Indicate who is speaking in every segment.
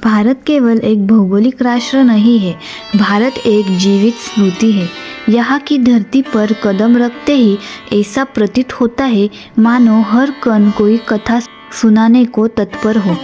Speaker 1: भारत केवल एक भौगोलिक राष्ट्र नहीं है, भारत एक जीवित स्मृति है। यहाँ की धरती पर कदम रखते ही ऐसा प्रतीत होता है मानो हर कण कोई कथा सुनाने को तत्पर हो।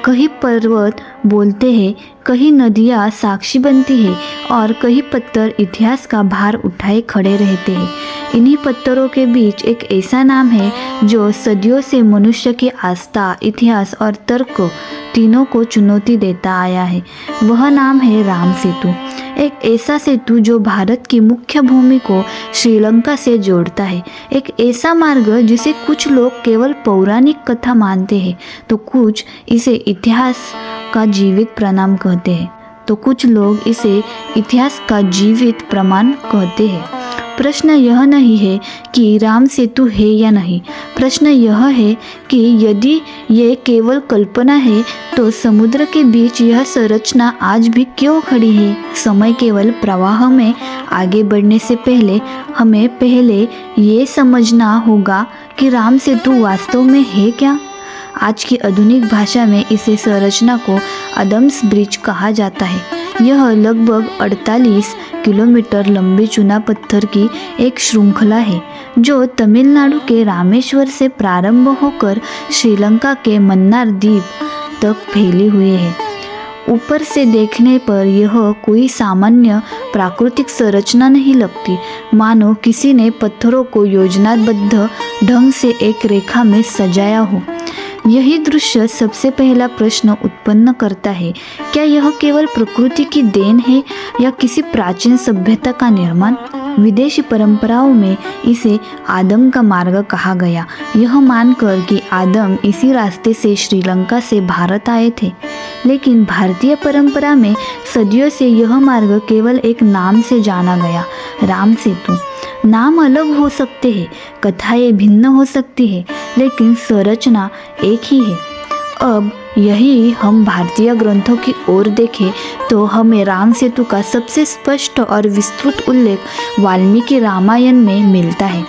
Speaker 1: कहीं पर्वत बोलते हैं, कहीं नदियाँ साक्षी बनती है और कहीं पत्थर इतिहास का भार उठाए खड़े रहते हैं। इन्हीं पत्थरों के बीच एक ऐसा नाम है जो सदियों से मनुष्य की आस्था, इतिहास और तर्क तीनों को चुनौती देता आया है। वह नाम है राम सेतु। एक ऐसा सेतु जो भारत की मुख्य भूमि को श्रीलंका से जोड़ता है। एक ऐसा मार्ग जिसे कुछ लोग केवल पौराणिक कथा मानते हैं तो कुछ इसे इतिहास का जीवित प्रमाण कहते हैं प्रमाण कहते हैं। प्रश्न यह नहीं है कि राम सेतु है या नहीं, प्रश्न यह है कि यदि ये केवल कल्पना है तो समुद्र के बीच यह संरचना आज भी क्यों खड़ी है। समय केवल प्रवाह में आगे बढ़ने से पहले हमें पहले ये समझना होगा कि राम सेतु वास्तव में है क्या। आज की आधुनिक भाषा में इसे संरचना को अदम्स ब्रिज कहा जाता है। यह लगभग 48 किलोमीटर लंबी चूना पत्थर की एक श्रृंखला है जो तमिलनाडु के रामेश्वर से प्रारंभ होकर श्रीलंका के मन्नार द्वीप तक फैली हुई है। ऊपर से देखने पर यह कोई सामान्य प्राकृतिक संरचना नहीं लगती, मानो किसी ने पत्थरों को योजनाबद्ध ढंग से एक रेखा में सजाया हो। यही दृश्य सबसे पहला प्रश्न उत्पन्न करता है, क्या यह केवल प्रकृति की देन है या किसी प्राचीन सभ्यता का निर्माण। विदेशी परंपराओं में इसे आदम का मार्ग कहा गया, यह मानकर कि आदम इसी रास्ते से श्रीलंका से भारत आए थे। लेकिन भारतीय परंपरा में सदियों से यह मार्ग केवल एक नाम से जाना गया, राम सेतु। नाम अलग हो सकते हैं, कथाएं भिन्न हो सकती है, लेकिन संरचना एक ही है। अब यही हम भारतीय ग्रंथों की ओर देखें तो हमें राम सेतु का सबसे स्पष्ट और विस्तृत उल्लेख वाल्मीकि रामायण में मिलता है।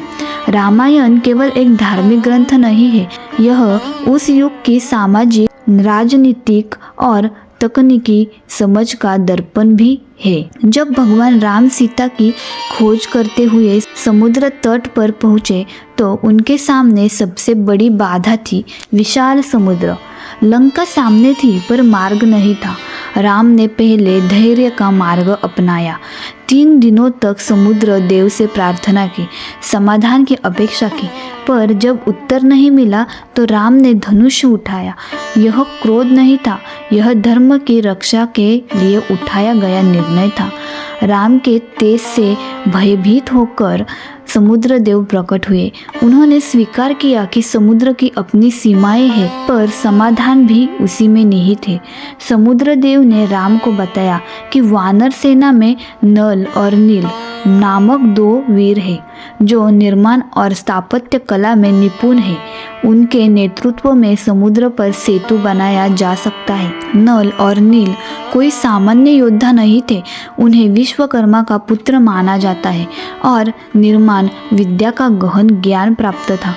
Speaker 1: रामायण केवल एक धार्मिक ग्रंथ नहीं है, यह उस युग की सामाजिक, राजनीतिक और तकनीकी समझ का दर्पण भी है। जब भगवान राम सीता की खोज करते हुए समुद्र तट पर पहुँचे तो उनके सामने सबसे बड़ी बाधा थी विशाल समुद्र। लंका सामने थी पर मार्ग नहीं था। राम ने पहले धैर्य का मार्ग अपनाया। 3 दिनों तक समुद्र देव से प्रार्थना की, समाधान की अपेक्षा की, पर जब उत्तर नहीं मिला तो राम ने धनुष उठाया। यह क्रोध नहीं था, यह धर्म की रक्षा के लिए उठाया गया निर्णय था। राम के तेज से भयभीत होकर समुद्र देव प्रकट हुए। उन्होंने स्वीकार किया कि समुद्र की अपनी सीमाएं हैं, पर समाधान भी उसी में निहित है। समुद्र देव ने राम को बताया कि वानर सेना में नल और नील नामक 2 वीर हैं जो निर्माण और स्थापत्य कला में निपुण है। उनके नेतृत्व में समुद्र पर सेतु बनाया जा सकता है। नल और नील कोई सामान्य योद्धा नहीं थे, उन्हें विश्वकर्मा का पुत्र माना जाता है और निर्माण विद्या का गहन ज्ञान प्राप्त था।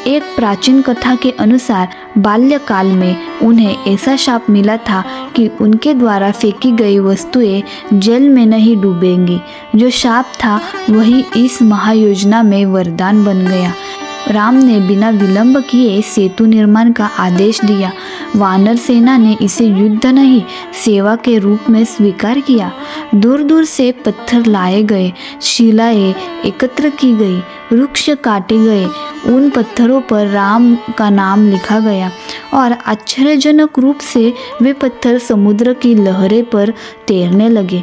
Speaker 1: एक प्राचीन कथा के अनुसार बाल्यकाल में उन्हें ऐसा शाप मिला था कि उनके द्वारा फेंकी गई वस्तुएं जल में नहीं डूबेंगी। जो शाप था वही इस महायोजना में वरदान बन गया। राम ने बिना विलंब किए सेतु निर्माण का आदेश दिया। वानर सेना ने इसे युद्ध नहीं, सेवा के रूप में स्वीकार किया। दूर दूर से पत्थर लाए गए, शिलाएं एकत्र की गई, वृक्ष काटे गए। उन पत्थरों पर राम का नाम लिखा गया और आश्चर्यजनक रूप से वे पत्थर समुद्र की लहरें पर तैरने लगे।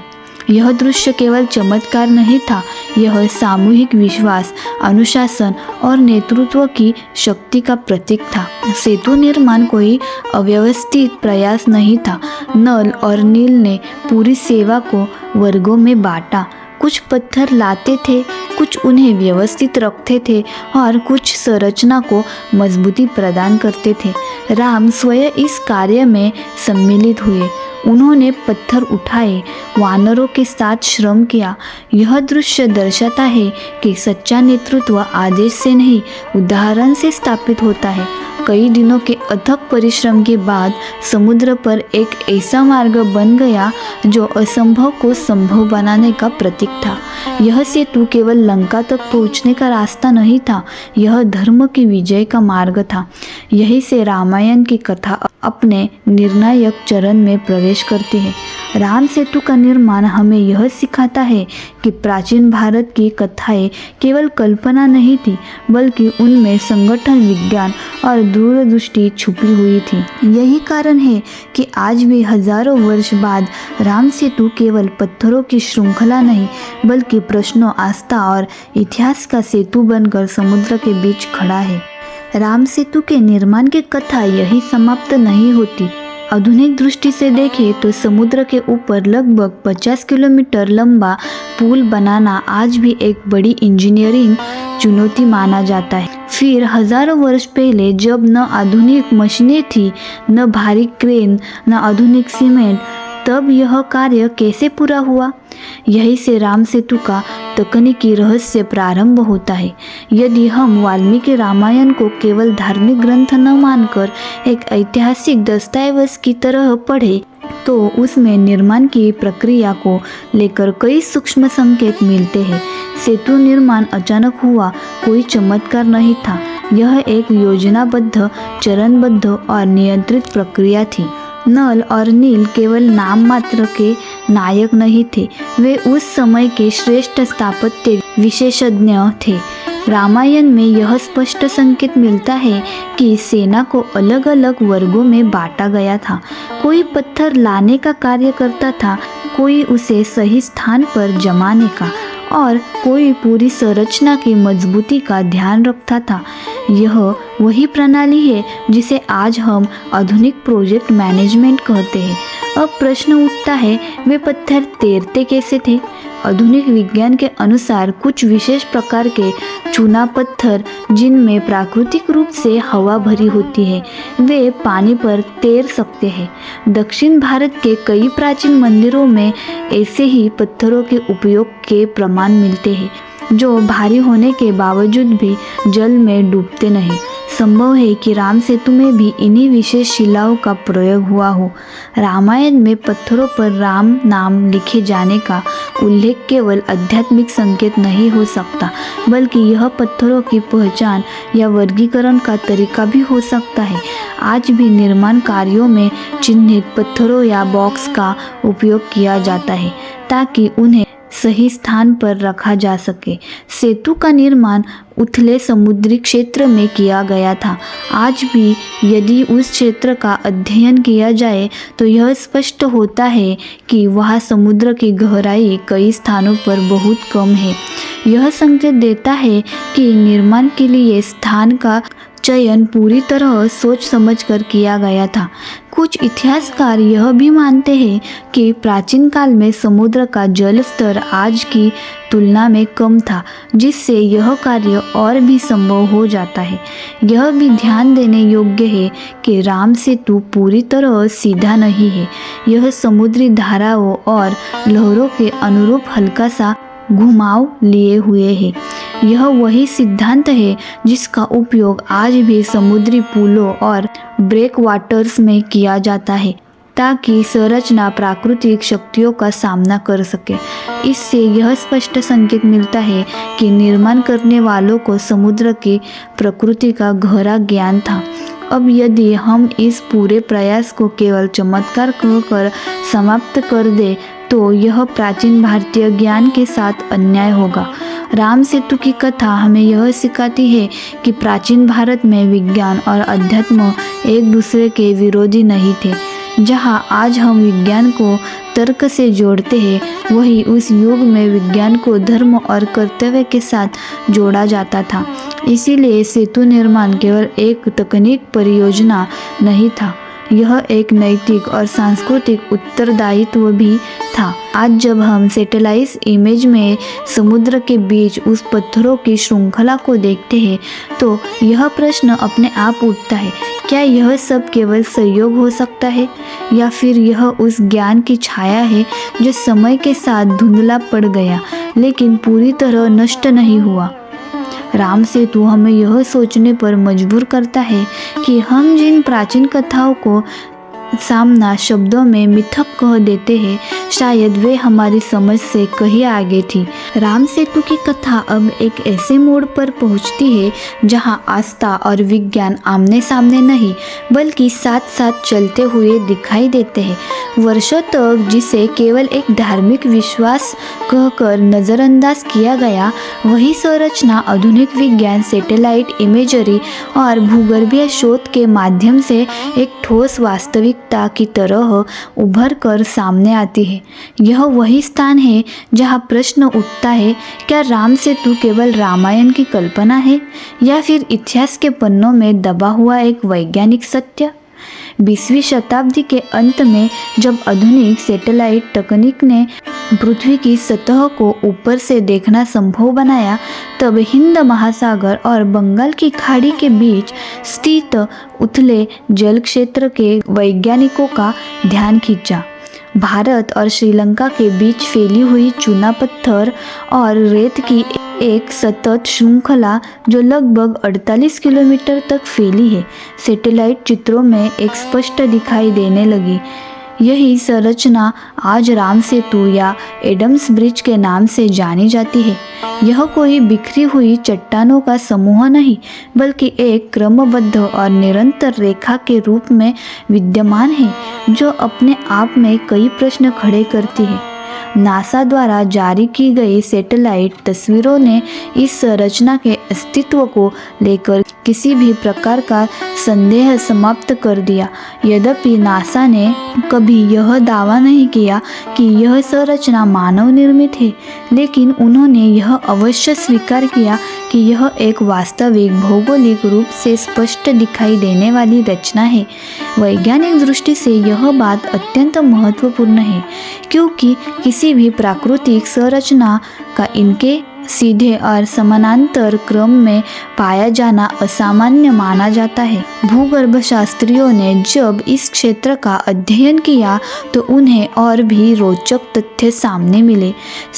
Speaker 1: यह दृश्य केवल चमत्कार नहीं था, यह सामूहिक विश्वास, अनुशासन और नेतृत्व की शक्ति का प्रतीक था। सेतु निर्माण कोई अव्यवस्थित प्रयास नहीं था। नल और नील ने पूरी सेवा को वर्गों में बांटा। कुछ पत्थर लाते थे, कुछ उन्हें व्यवस्थित रखते थे और कुछ संरचना को मजबूती प्रदान करते थे। राम स्वयं इस कार्य में सम्मिलित हुए। उन्होंने पत्थर उठाए, वानरों के साथ श्रम किया। यह दृश्य दर्शाता है कि सच्चा नेतृत्व आदेश से नहीं, उदाहरण से स्थापित होता है। कई दिनों के अथक परिश्रम के बाद समुद्र पर एक ऐसा मार्ग बन गया जो असंभव को संभव बनाने का प्रतीक था। यह सेतु केवल लंका तक पहुंचने का रास्ता नहीं था, यह धर्म की विजय का मार्ग था। यही से रामायण की कथा अपने निर्णायक चरण में प्रवेश करती है। राम सेतु का निर्माण हमें यह सिखाता है कि प्राचीन भारत की कथाएं केवल कल्पना नहीं थी, बल्कि उनमें संगठन, विज्ञान और दूरदृष्टि छुपी हुई थी। यही कारण है कि आज भी हजारों वर्ष बाद राम सेतु केवल पत्थरों की श्रृंखला नहीं, बल्कि प्रश्नों, आस्था और इतिहास का सेतु बनकर समुद्र के बीच खड़ा है। राम सेतु के निर्माण की कथा यही समाप्त नहीं होती। आधुनिक दृष्टि से देखें तो समुद्र के ऊपर लगभग 50 किलोमीटर लंबा पुल बनाना आज भी एक बड़ी इंजीनियरिंग चुनौती माना जाता है। फिर हजारों वर्ष पहले, जब न आधुनिक मशीनें थी, न भारी क्रेन, न आधुनिक सीमेंट, तब यह कार्य कैसे पूरा हुआ? यही से राम सेतु का तकनीकी रहस्य प्रारंभ होता है। यदि हम वाल्मीकि रामायण को केवल धार्मिक ग्रंथ न मानकर एक ऐतिहासिक दस्तावेज की तरह पढ़े, तो उसमें निर्माण की प्रक्रिया को लेकर कई सूक्ष्म संकेत मिलते हैं। सेतु निर्माण अचानक हुआ कोई चमत्कार नहीं था, यह एक योजनाबद्ध, चरणबद्ध और नियंत्रित प्रक्रिया थी। नल और नील केवल नाम मात्र के नायक नहीं थे, वे उस समय के श्रेष्ठ स्थापत्य विशेषज्ञ थे। रामायण में यह स्पष्ट संकेत मिलता है कि सेना को अलग अलग वर्गों में बांटा गया था। कोई पत्थर लाने का कार्य करता था, कोई उसे सही स्थान पर जमाने का, और कोई पूरी संरचना की मजबूती का ध्यान रखता था। यह वही प्रणाली है जिसे आज हम आधुनिक प्रोजेक्ट मैनेजमेंट कहते हैं। अब प्रश्न उठता है, वे पत्थर तैरते कैसे थे? आधुनिक विज्ञान के अनुसार कुछ विशेष प्रकार के चूना पत्थर, जिनमें प्राकृतिक रूप से हवा भरी होती है, वे पानी पर तैर सकते हैं। दक्षिण भारत के कई प्राचीन मंदिरों में ऐसे ही पत्थरों के उपयोग के प्रमाण मिलते हैं, जो भारी होने के बावजूद भी जल में डूबते नहीं। संभव है कि राम सेतु में भी इन्हीं विशेष शिलाओं का प्रयोग हुआ हो। रामायण में पत्थरों पर राम नाम लिखे जाने का उल्लेख केवल आध्यात्मिक संकेत नहीं हो सकता, बल्कि यह पत्थरों की पहचान या वर्गीकरण का तरीका भी हो सकता है। आज भी निर्माण कार्यों में चिन्हित पत्थरों या बॉक्स का उपयोग किया जाता है, ताकि उन्हें सही स्थान पर रखा जा सके। सेतु का निर्माण उथले समुद्री क्षेत्र में किया गया था। आज भी यदि उस क्षेत्र का अध्ययन किया जाए तो यह स्पष्ट होता है कि वहाँ समुद्र की गहराई कई स्थानों पर बहुत कम है। यह संकेत देता है कि निर्माण के लिए स्थान का चयन पूरी तरह सोच समझकर किया गया था। कुछ इतिहासकार यह भी मानते हैं कि प्राचीन काल में समुद्र का जल स्तर आज की तुलना में कम था, जिससे यह कार्य और भी संभव हो जाता है। यह भी ध्यान देने योग्य है कि राम सेतु पूरी तरह सीधा नहीं है। यह समुद्री धाराओं और लहरों के अनुरूप हल्का सा घुमाव लिए हुए है। यह वही सिद्धांत है जिसका उपयोग आज भी समुद्री पुलों और ब्रेक वाटर्स में किया जाता है, ताकि संरचना प्राकृतिक शक्तियों का सामना कर सके। इससे यह स्पष्ट संकेत मिलता है कि निर्माण करने वालों को समुद्र की प्रकृति का गहरा ज्ञान था। अब यदि हम इस पूरे प्रयास को केवल चमत्कार कहकर समाप्त कर दें, तो यह प्राचीन भारतीय ज्ञान के साथ अन्याय होगा। राम सेतु की कथा हमें यह सिखाती है कि प्राचीन भारत में विज्ञान और अध्यात्म एक दूसरे के विरोधी नहीं थे। जहाँ आज हम विज्ञान को तर्क से जोड़ते हैं, वही उस युग में विज्ञान को धर्म और कर्तव्य के साथ जोड़ा जाता था। इसीलिए सेतु निर्माण केवल एक तकनीक परियोजना नहीं था, यह एक नैतिक और सांस्कृतिक उत्तरदायित्व भी था। आज जब हम सैटेलाइट इमेज में समुद्र के बीच उस पत्थरों की श्रृंखला को देखते हैं, तो यह प्रश्न अपने आप उठता है, क्या यह सब केवल संयोग हो सकता है या फिर यह उस ज्ञान की छाया है जो समय के साथ धुंधला पड़ गया लेकिन पूरी तरह नष्ट नहीं हुआ। राम सेतु हमें यह सोचने पर मजबूर करता है कि हम जिन प्राचीन कथाओं को सामना शब्दों में मिथक कह देते हैं, शायद वे हमारी समझ से कहीं आगे थी। राम सेतु की कथा अब एक ऐसे मोड़ पर पहुंचती है जहां आस्था और विज्ञान आमने सामने नहीं बल्कि साथ साथ चलते हुए दिखाई देते हैं। वर्षों तक जिसे केवल एक धार्मिक विश्वास कहकर नज़रअंदाज किया गया, वही संरचना आधुनिक विज्ञान, सैटेलाइट इमेजरी और भूगर्भीय शोध के माध्यम से एक ठोस वास्तविकता की तरह उभर कर सामने आती है। यह वही स्थान है जहां प्रश्न उठता है, क्या राम सेतु केवल रामायण की कल्पना है या फिर इतिहास के पन्नों में दबा हुआ एक वैज्ञानिक सत्य? 20वीं शताब्दी के अंत में जब आधुनिक सैटेलाइट तकनीक ने पृथ्वी की सतह को ऊपर से देखना संभव बनाया, तब हिंद महासागर और बंगाल की खाड़ी के बीच स्थित उथले जल क्षेत्र के वैज्ञानिकों का ध्यान खींचा। भारत और श्रीलंका के बीच फैली हुई चूना पत्थर और रेत की एक सतत श्रृंखला जो लगभग 48 किलोमीटर तक फैली है, सैटेलाइट चित्रों में एक स्पष्ट दिखाई देने लगी। यही संरचना आज राम सेतु या एडम्स ब्रिज के नाम से जानी जाती है। यह कोई बिखरी हुई चट्टानों का समूह नहीं बल्कि एक क्रमबद्ध और निरंतर रेखा के रूप में विद्यमान है जो अपने आप में कई प्रश्न खड़े करती है। नासा द्वारा जारी की गई सैटेलाइट तस्वीरों ने इस संरचना के अस्तित्व को लेकर किसी भी प्रकार का संदेह समाप्त कर दिया। यद्यपि नासा ने कभी यह दावा नहीं किया कि यह संरचना मानव निर्मित है, लेकिन उन्होंने यह अवश्य स्वीकार किया कि यह एक वास्तविक भौगोलिक रूप से स्पष्ट दिखाई देने वाली रचना है। वैज्ञानिक दृष्टि से यह बात अत्यंत महत्वपूर्ण है क्योंकि किसी भी प्राकृतिक संरचना का इनके सीधे और समानांतर क्रम में पाया जाना असामान्य माना जाता है। भूगर्भशास्त्रियों ने जब इस क्षेत्र का अध्ययन किया तो उन्हें और भी रोचक तथ्य सामने मिले।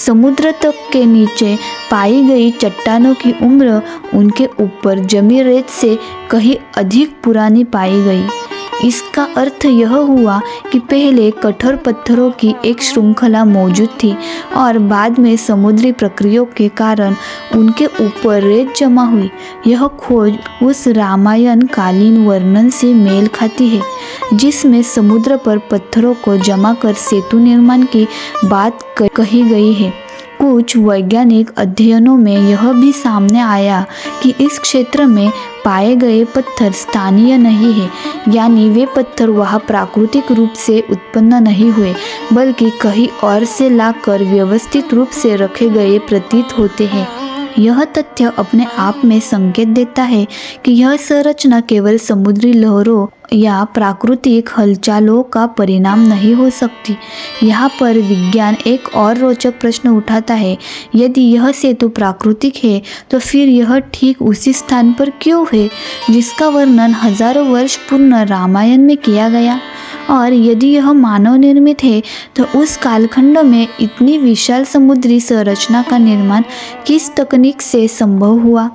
Speaker 1: समुद्र तक के नीचे पाई गई चट्टानों की उम्र उनके ऊपर जमी रेत से कहीं अधिक पुरानी पाई गई। इसका अर्थ यह हुआ कि पहले कठोर पत्थरों की एक श्रृंखला मौजूद थी और बाद में समुद्री प्रक्रियाओं के कारण उनके ऊपर रेत जमा हुई। यह खोज उस रामायण कालीन वर्णन से मेल खाती है जिसमें समुद्र पर पत्थरों को जमा कर सेतु निर्माण की बात कही गई है। कुछ वैज्ञानिक अध्ययनों में यह भी सामने आया कि इस क्षेत्र में पाए गए पत्थर स्थानीय नहीं है, यानी वे पत्थर वहाँ प्राकृतिक रूप से उत्पन्न नहीं हुए बल्कि कहीं और से लाकर व्यवस्थित रूप से रखे गए प्रतीत होते हैं। यह तथ्य अपने आप में संकेत देता है कि यह संरचना केवल समुद्री लहरों या प्राकृतिक हलचलों का परिणाम नहीं हो सकती। यहाँ पर विज्ञान एक और रोचक प्रश्न उठाता है, यदि यह सेतु प्राकृतिक है तो फिर यह ठीक उसी स्थान पर क्यों है जिसका वर्णन हजारों वर्ष पूर्व रामायण में किया गया? और यदि यह मानव निर्मित है तो उस कालखंड में इतनी विशाल समुद्री संरचना का निर्माण किस तकनीक से संभव हुआ?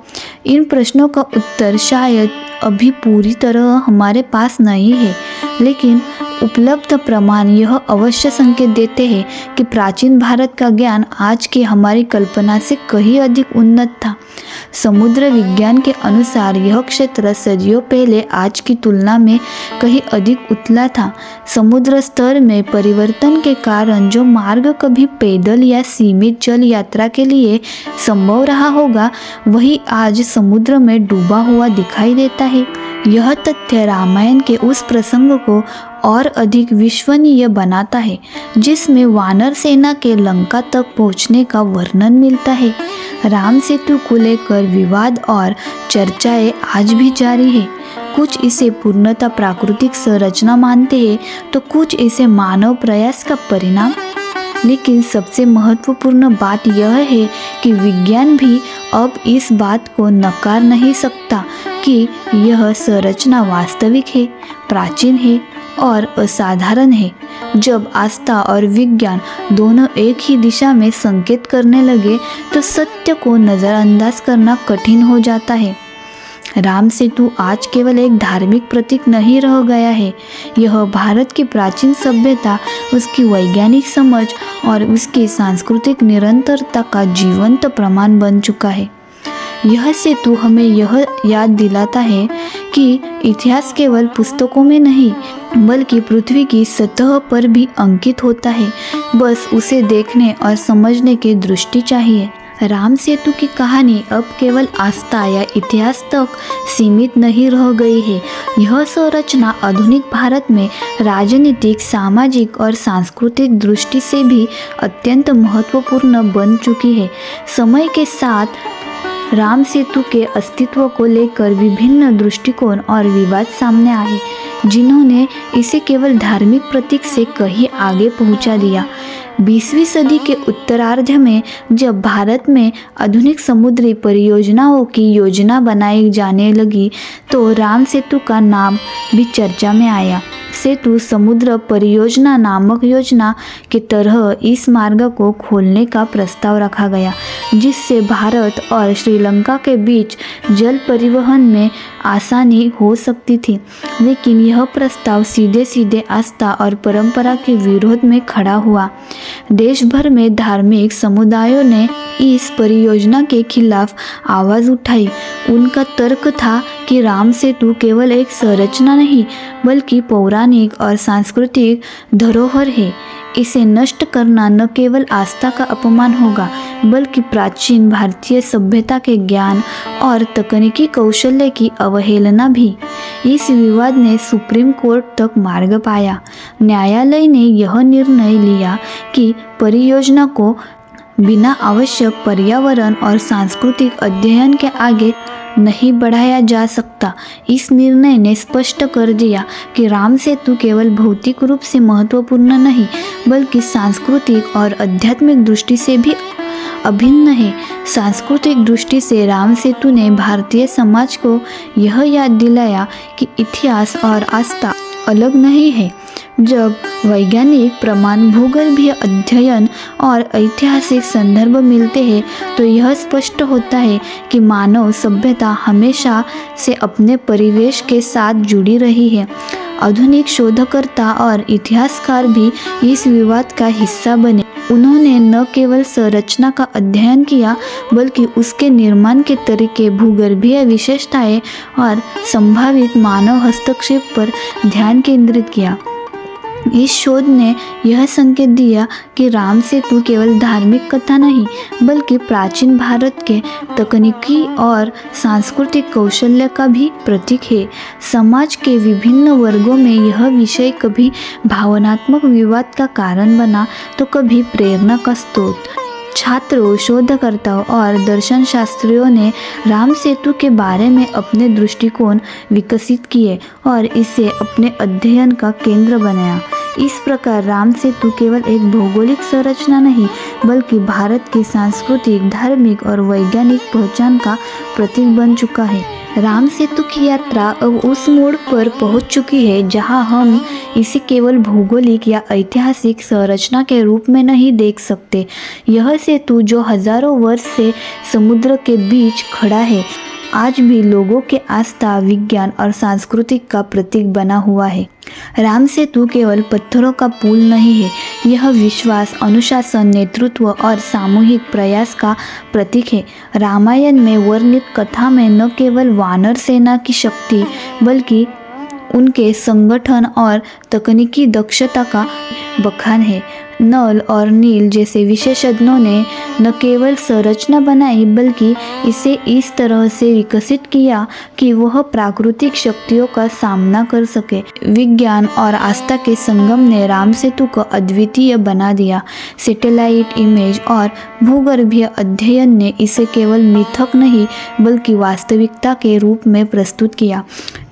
Speaker 1: इन प्रश्नों का उत्तर शायद अभी पूरी तरह हमारे पास नहीं है, लेकिन उपलब्ध प्रमाण यह अवश्य संकेत देते हैं कि प्राचीन भारत का ज्ञान आज की हमारी कल्पना से कहीं अधिक उन्नत था। समुद्र विज्ञान के अनुसार यह क्षेत्र सदियों पहले आज की तुलना में कहीं अधिक उथला था। समुद्र स्तर में परिवर्तन के कारण जो मार्ग कभी पैदल या सीमित जल यात्रा के लिए संभव रहा होगा, वही आज समुद्र में डूबा हुआ दिखाई देता है। यह तथ्य रामायण के उस प्रसंग को और अधिक विश्वसनीय बनाता है जिसमें वानर सेना के लंका तक पहुंचने का वर्णन मिलता है। राम सेतु को लेकर विवाद और चर्चाएं आज भी जारी है। कुछ इसे पूर्णतः प्राकृतिक संरचना मानते हैं तो कुछ इसे मानव प्रयास का परिणाम लेकिन सबसे महत्वपूर्ण बात यह है कि विज्ञान भी अब इस बात को नकार नहीं सकता कि यह संरचना वास्तविक है, प्राचीन है और असाधारण है। जब आस्था और विज्ञान दोनों एक ही दिशा में संकेत करने लगे तो सत्य को नज़रअंदाज करना कठिन हो जाता है। राम सेतु आज केवल एक धार्मिक प्रतीक नहीं रह गया है, यह भारत की प्राचीन सभ्यता, उसकी वैज्ञानिक समझ और उसकी सांस्कृतिक निरंतरता का जीवंत प्रमाण बन चुका है। यह सेतु हमें यह याद दिलाता है कि इतिहास केवल पुस्तकों में नहीं बल्कि पृथ्वी की सतह पर भी अंकित होता है, बस उसे देखने और समझने की दृष्टि चाहिए। राम सेतु की कहानी अब केवल आस्था या इतिहास तक सीमित नहीं रह गई है। यह संरचना आधुनिक भारत में राजनीतिक, सामाजिक और सांस्कृतिक दृष्टि से भी अत्यंत महत्वपूर्ण बन चुकी है। समय के साथ राम सेतु के अस्तित्व को लेकर विभिन्न दृष्टिकोण और विवाद सामने आए, जिन्होंने इसे केवल धार्मिक प्रतीक से कहीं आगे पहुंचा दिया। 20वीं सदी के उत्तरार्ध में जब भारत में आधुनिक समुद्री परियोजनाओं की योजना बनाई जाने लगी तो राम सेतु का नाम भी चर्चा में आया। सेतु समुद्र परियोजना नामक योजना के तरह इस मार्ग को खोलने का प्रस्ताव रखा गया, जिससे भारत और श्रीलंका के बीच जल परिवहन में आसानी हो सकती थी। लेकिन यह प्रस्ताव सीधे सीधे आस्था और परंपरा के विरोध में खड़ा हुआ। देश भर में धार्मिक समुदायों ने इस परियोजना के खिलाफ आवाज़ उठाई। उनका तर्क था कि राम सेतु केवल एक संरचना नहीं बल्कि पौराणिक और सांस्कृतिक धरोहर है। इसे नष्ट करना न केवल आस्था का अपमान होगा बल्कि प्राचीन भारतीय सभ्यता के ज्ञान और तकनीकी कौशल्य की अवहेलना भी। इस विवाद ने सुप्रीम कोर्ट तक मार्ग पाया। न्यायालय ने यह निर्णय लिया कि परियोजना को बिना आवश्यक पर्यावरण और सांस्कृतिक अध्ययन के आगे नहीं बढ़ाया जा सकता। इस निर्णय ने स्पष्ट कर दिया कि राम सेतु केवल भौतिक रूप से महत्वपूर्ण नहीं बल्कि सांस्कृतिक और आध्यात्मिक दृष्टि से भी अभिन्न है। सांस्कृतिक दृष्टि से राम सेतु ने भारतीय समाज को यह याद दिलाया कि इतिहास और आस्था अलग नहीं है। जब वैज्ञानिक प्रमाण, भूगर्भीय अध्ययन और ऐतिहासिक संदर्भ मिलते हैं तो यह स्पष्ट होता है कि मानव सभ्यता हमेशा से अपने परिवेश के साथ जुड़ी रही है। आधुनिक शोधकर्ता और इतिहासकार भी इस विवाद का हिस्सा बने। उन्होंने न केवल संरचना का अध्ययन किया बल्कि उसके निर्माण के तरीके, भूगर्भीय विशेषताएं और संभावित मानव हस्तक्षेप पर ध्यान केंद्रित किया। इस शोध ने यह संकेत दिया कि राम सेतु केवल धार्मिक कथा नहीं बल्कि प्राचीन भारत के तकनीकी और सांस्कृतिक कौशल्य का भी प्रतीक है। समाज के विभिन्न वर्गों में यह विषय कभी भावनात्मक विवाद का कारण बना तो कभी प्रेरणा का स्रोत। छात्रों, शोधकर्ताओं और दर्शन शास्त्रियों ने राम सेतु के बारे में अपने दृष्टिकोण विकसित किए और इसे अपने अध्ययन का केंद्र बनाया। इस प्रकार राम सेतु केवल एक भौगोलिक संरचना नहीं बल्कि भारत की सांस्कृतिक, धार्मिक और वैज्ञानिक पहचान का प्रतीक बन चुका है। राम सेतु की यात्रा अब उस मोड़ पर पहुंच चुकी है जहां हम इसे केवल भौगोलिक या ऐतिहासिक संरचना के रूप में नहीं देख सकते। यह सेतु जो हजारों वर्ष से समुद्र के बीच खड़ा है, आज भी लोगों के आस्था, विज्ञान और सांस्कृतिक का प्रतीक बना हुआ है। राम सेतु केवल पत्थरों का पुल नहीं है, यह विश्वास, अनुशासन, नेतृत्व और सामूहिक प्रयास का प्रतीक है। रामायण में वर्णित कथा में न केवल वानर सेना की शक्ति बल्कि उनके संगठन और तकनीकी दक्षता का बखान है। नल और नील जैसे विशेषज्ञों ने न केवल संरचना बनाई बल्कि इसे इस तरह से विकसित किया कि वह प्राकृतिक शक्तियों का सामना कर सके। विज्ञान और आस्था के संगम ने राम सेतु को अद्वितीय बना दिया। सैटेलाइट इमेज और भूगर्भीय अध्ययन ने इसे केवल मिथक नहीं बल्कि वास्तविकता के रूप में प्रस्तुत किया।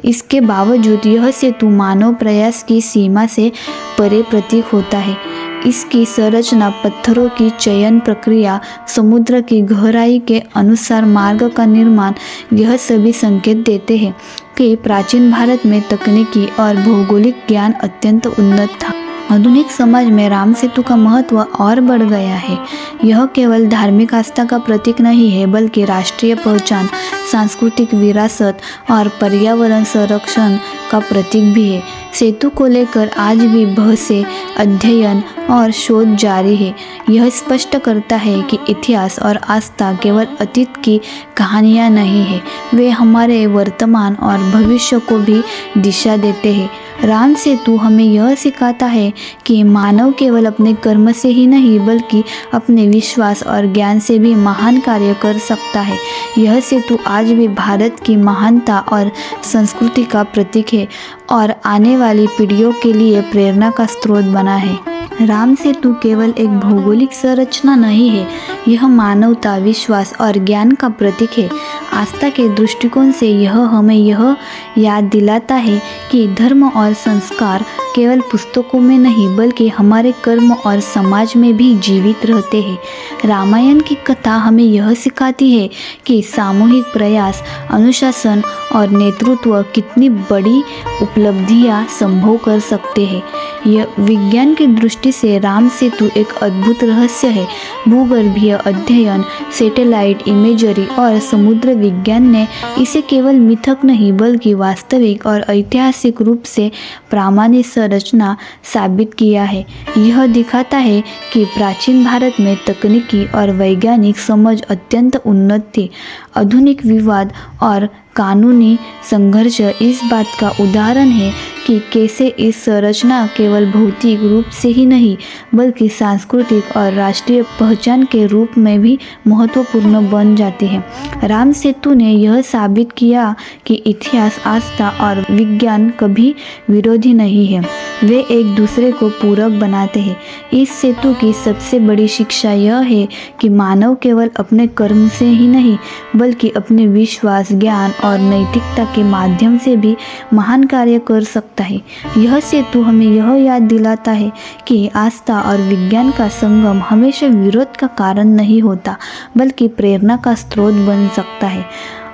Speaker 1: इसके बावजूद यह सेतु मानव प्रयास की सीमा से परे प्रतीत होता है। इसकी संरचना, पत्थरों की चयन प्रक्रिया, समुद्र की गहराई के अनुसार मार्ग का निर्माण, यह सभी संकेत देते हैं कि प्राचीन भारत में तकनीकी और भौगोलिक ज्ञान अत्यंत उन्नत था। आधुनिक समाज में राम सेतु का महत्व और बढ़ गया है। यह केवल धार्मिक आस्था का प्रतीक नहीं है, बल्कि राष्ट्रीय पहचान, सांस्कृतिक विरासत और पर्यावरण संरक्षण का प्रतीक भी है। सेतु को लेकर आज भी बहसें, अध्ययन और शोध जारी है। यह स्पष्ट करता है कि इतिहास और आस्था केवल अतीत की कहानियाँ नहीं है, वे हमारे वर्तमान और भविष्य को भी दिशा देते हैं। राम सेतु हमें यह सिखाता है कि मानव केवल अपने कर्म से ही नहीं, बल्कि अपने विश्वास और ज्ञान से भी महान कार्य कर सकता है। यह सेतु आज भी भारत की महानता और संस्कृति का प्रतीक है और आने वाली पीढ़ियों के लिए प्रेरणा का स्रोत बना है। राम सेतु केवल एक भौगोलिक संरचना नहीं है, यह मानवता, विश्वास और ज्ञान का प्रतीक है। आस्था के दृष्टिकोण से यह हमें यह याद दिलाता है कि धर्म और संस्कार केवल पुस्तकों में नहीं, बल्कि हमारे कर्म और समाज में भी जीवित रहते हैं। रामायण की कथा हमें यह सिखाती है कि सामूहिक प्रयास, अनुशासन और नेतृत्व कितनी बड़ी उपलब्धियां संभव कर सकते हैं। यह विज्ञान की दृष्टि से राम सेतु एक अद्भुत रहस्य है। भूगर्भीय अध्ययन, सैटेलाइट इमेजरी और समुद्र विज्ञान ने इसे केवल मिथक नहीं, बल्कि वास्तविक और ऐतिहासिक रूप से प्रामाणिक संरचना साबित किया है। यह दिखाता है कि प्राचीन भारत में तकनीकी और वैज्ञानिक समझ अत्यंत उन्नत थी। आधुनिक विवाद और कानूनी संघर्ष इस बात का उदाहरण है कि कैसे इस संरचना केवल भौतिक रूप से ही नहीं, बल्कि सांस्कृतिक और राष्ट्रीय पहचान के रूप में भी महत्वपूर्ण बन जाती है। राम सेतु ने यह साबित किया कि इतिहास, आस्था और विज्ञान कभी विरोधी नहीं है, वे एक दूसरे को पूरक बनाते हैं। इस सेतु की सबसे बड़ी शिक्षा यह है कि मानव केवल अपने कर्म से ही नहीं, बल्कि अपने विश्वास, ज्ञान और नैतिकता के माध्यम से भी महान कार्य कर सकता है। यह सेतु हमें यह याद दिलाता है कि आस्था और विज्ञान का संगम हमेशा विरोध का कारण नहीं होता, बल्कि प्रेरणा का स्रोत बन सकता है।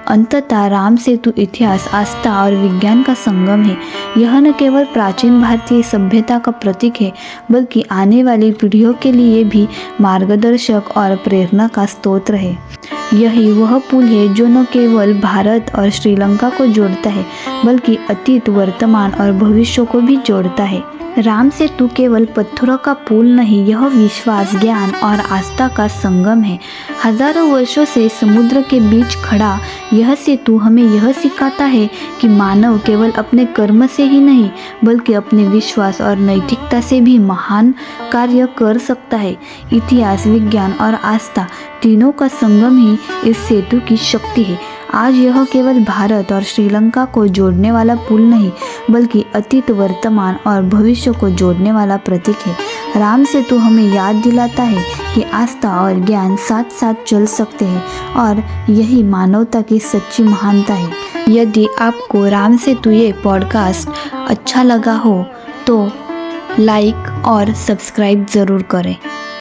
Speaker 1: अंततः राम सेतु इतिहास, आस्था और विज्ञान का संगम है। यह न केवल प्राचीन भारतीय सभ्यता का प्रतीक है, बल्कि आने वाली पीढ़ियों के लिए भी मार्गदर्शक और प्रेरणा का स्रोत है। यही वह पुल है जो न केवल भारत और श्रीलंका को जोड़ता है, बल्कि अतीत, वर्तमान और भविष्य को भी जोड़ता है। राम सेतु केवल पत्थरों का पुल नहीं, यह विश्वास, ज्ञान और आस्था का संगम है। हजारों वर्षों से समुद्र के बीच खड़ा यह सेतु हमें यह सिखाता है कि मानव केवल अपने कर्म से ही नहीं, बल्कि अपने विश्वास और नैतिकता से भी महान कार्य कर सकता है। इतिहास, विज्ञान और आस्था तीनों का संगम ही इस सेतु की शक्ति है। आज यह केवल भारत और श्रीलंका को जोड़ने वाला पुल नहीं, बल्कि अतीत, वर्तमान और भविष्य को जोड़ने वाला प्रतीक है। राम सेतु हमें याद दिलाता है कि आस्था और ज्ञान साथ साथ चल सकते हैं और यही मानवता की सच्ची महानता है। यदि आपको राम सेतु ये पॉडकास्ट अच्छा लगा हो तो लाइक और सब्सक्राइब ज़रूर करें।